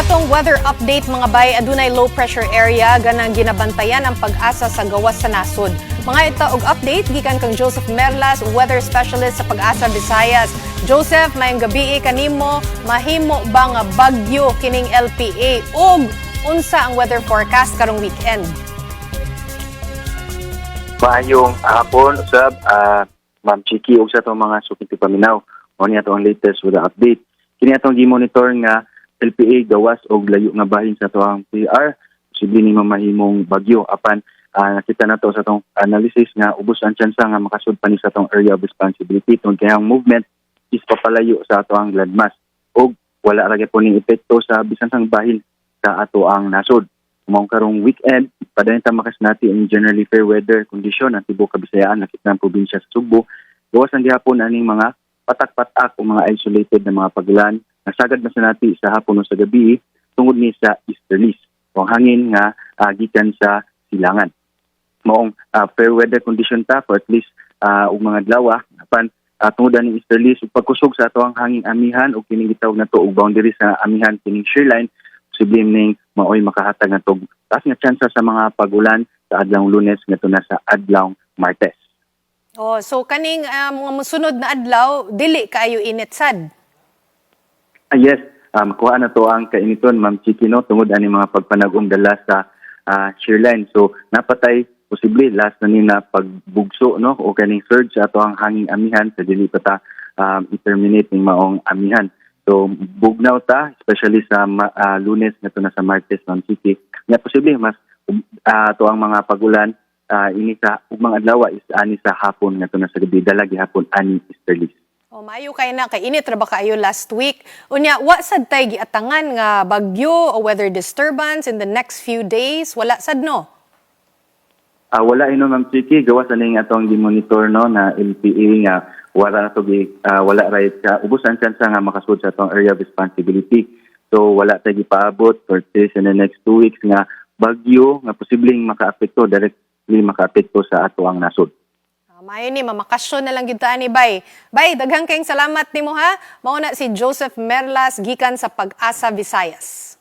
atong weather update mga bay, adunay low pressure area ganang ginabantayan ang pag-asa sa gawas sa nasod. Mga ito og update gikan kang Joseph Merlas, weather specialist sa Pag-asa Visayas. Joseph, mayong gabi kanimo, mahimo ba nga bagyo kining LPA ug unsa ang weather forecast karong weekend? Maayong hapon, usab, Ma'am Chiki, ug sa itong mga sukiti paminaw. O niya ito ang latest with the update. Kini atong gi-monitor nga LPA gawas og layo nga bahin sa tuang PR. Posible ni mamahimong bagyo. Apan, nakita na to sa itong analysis nga ubos ang tsansa nga makasud pa ni sa itong area of responsibility. Itong kayang movement is papalayo sa atoang landmass. O wala ragi po ning epekto sa bisan sang bahin sa ato ang nasod. Kumang karong weekend, padayon ta makasnati ang generally fair weather condition ang tibuok Kabisayaan, nakita ang probinsya sa Subo. Gawas ang gihapon aning mga patak-patak o mga isolated na mga pagulan. Nasagad na sa nati sa hapon o sa gabi tungod ni sa easterlies o hangin nga gikan sa silangan. Maong fair weather condition ta for at least og mga adlaw apan tungod ni easterlies ug pagkusog sa ato ang hangin amihan o kining gitawag na to og boundary sa amihan kining shear line posible ning maoy makahatag na to taas nga tsansa sa mga pagulan sa adlawng Lunes ngadto na sa adlawng Martes. Oh, so kaning mga mosunod na adlaw dili kaayo init sad. Yes, kuha na to ang kainiton, Ma'am Chiki, no, tungod ani mga pagpanagong dala sa shear line. So, napatay, posible, last na nina pagbugso, no, o kaning surge sa ato ang hanging amihan, sa dili pa ta i-terminate ng maong amihan. So, bugnaw ta, especially sa Lunes, na to na sa Martes, Ma'am Chiki. Nga posible, mas to ang mga pagulan, ini sa ugmang adlaw is ani sa hapon, na to na sa gabi, dalagi hapon, ani easterlies. O maayo kay na kay init ra ba kaayo last week. Unya wa sad tay giatangan nga bagyo o weather disturbance in the next few days, wala sad no. Wala ino, Ma'am Chiki, gawas aning atong gi-monitor no na LPA nga wala to wala right ka ubos ang chance nga makasud sa atong area of responsibility. So wala tay gipaabot for this in the next 2 weeks nga bagyo nga posibleng makaapekto directly makaapekto sa ato ang nasod. Mayo ni mamakasyon na lang gyud ta ni bay. Bay, daghang kayong salamat nimo ha. Mao na si Joseph Merlas gikan sa Pag-asa Visayas.